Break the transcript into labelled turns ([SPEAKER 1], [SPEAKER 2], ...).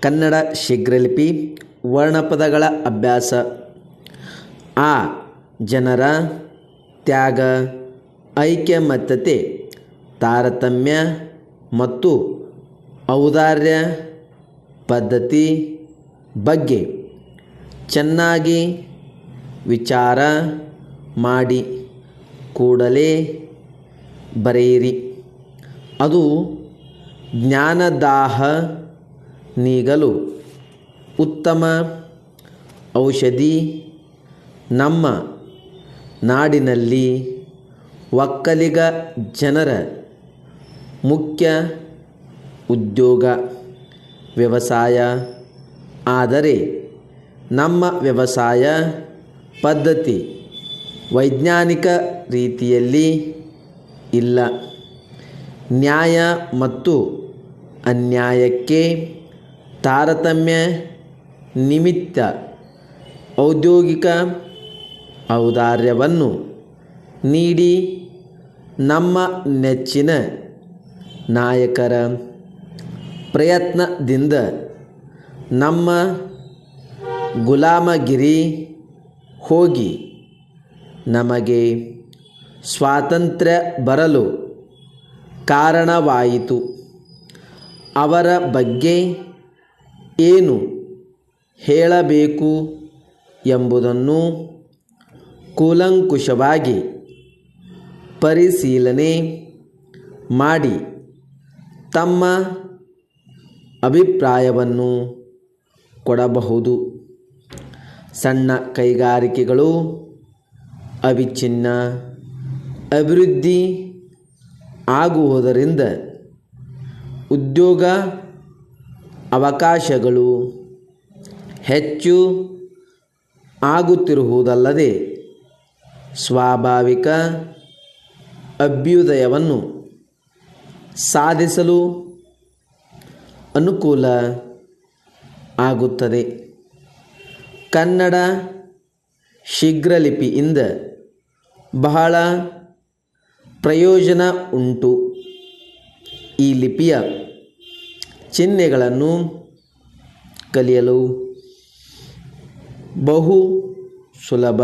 [SPEAKER 1] ಕನ್ನಡ ಶೀಘ್ರಲಿಪಿ ವರ್ಣಪದಗಳ ಅಭ್ಯಾಸ. ಆ ಜನರ ತ್ಯಾಗ, ಐಕಮತ್ಯತೆ, ತಾರತಮ್ಯ ಮತ್ತು ಔದಾರ್ಯ ಪದ್ಧತಿ ಬಗ್ಗೆ ಚೆನ್ನಾಗಿ ವಿಚಾರ ಮಾಡಿ ಕೂಡಲೇ ಬರೆಯಿರಿ. ಅದು ಜ್ಞಾನದಾಹ ನೀಗಲು ಉತ್ತಮ ಔಷಧಿ. ನಮ್ಮ ನಾಡಿನಲ್ಲಿ ಒಕ್ಕಲಿಗ ಜನರ ಮುಖ್ಯ ಉದ್ಯೋಗ ವ್ಯವಸಾಯ. ಆದರೆ ನಮ್ಮ ವ್ಯವಸಾಯ ಪದ್ಧತಿ ವೈಜ್ಞಾನಿಕ ರೀತಿಯಲ್ಲಿ ಇಲ್ಲ. ನ್ಯಾಯ ಮತ್ತು ಅನ್ಯಾಯಕ್ಕೆ ತಾರತಮ್ಯ ನಿಮಿತ್ತ ಔದ್ಯೋಗಿಕ ಔದಾರ್ಯವನ್ನು ನೀಡಿ ನಮ್ಮ ನೆಚ್ಚಿನ ನಾಯಕರ ಪ್ರಯತ್ನದಿಂದ ನಮ್ಮ ಗುಲಾಮಗಿರಿ ಹೋಗಿ ನಮಗೆ ಸ್ವಾತಂತ್ರ್ಯ ಬರಲು ಕಾರಣವಾಯಿತು. ಅವರ ಬಗ್ಗೆ ಏನು ಹೇಳಬೇಕು ಎಂಬುದನ್ನು ಕೂಲಂಕುಷವಾಗಿ ಪರಿಶೀಲನೆ ಮಾಡಿ ತಮ್ಮ ಅಭಿಪ್ರಾಯವನ್ನು ಕೊಡಬಹುದು. ಸಣ್ಣ ಕೈಗಾರಿಕೆಗಳು ಅವಿಚ್ಛಿನ್ನ ಅಭಿವೃದ್ಧಿ ಆಗುವುದರಿಂದ ಉದ್ಯೋಗ ಅವಕಾಶಗಳು ಹೆಚ್ಚು ಆಗುತ್ತಿರುವುದಲ್ಲದೆ ಸ್ವಾಭಾವಿಕ ಅಭ್ಯುದಯವನ್ನು ಸಾಧಿಸಲು ಅನುಕೂಲ ಆಗುತ್ತದೆ. ಕನ್ನಡ ಶೀಘ್ರಲಿಪಿಯಿಂದ ಬಹಳ ಪ್ರಯೋಜನ ಉಂಟು. ಈ ಲಿಪಿಯ ಚಿಹ್ನೆಗಳನ್ನು ಕಲಿಯಲು ಬಹು ಸುಲಭ.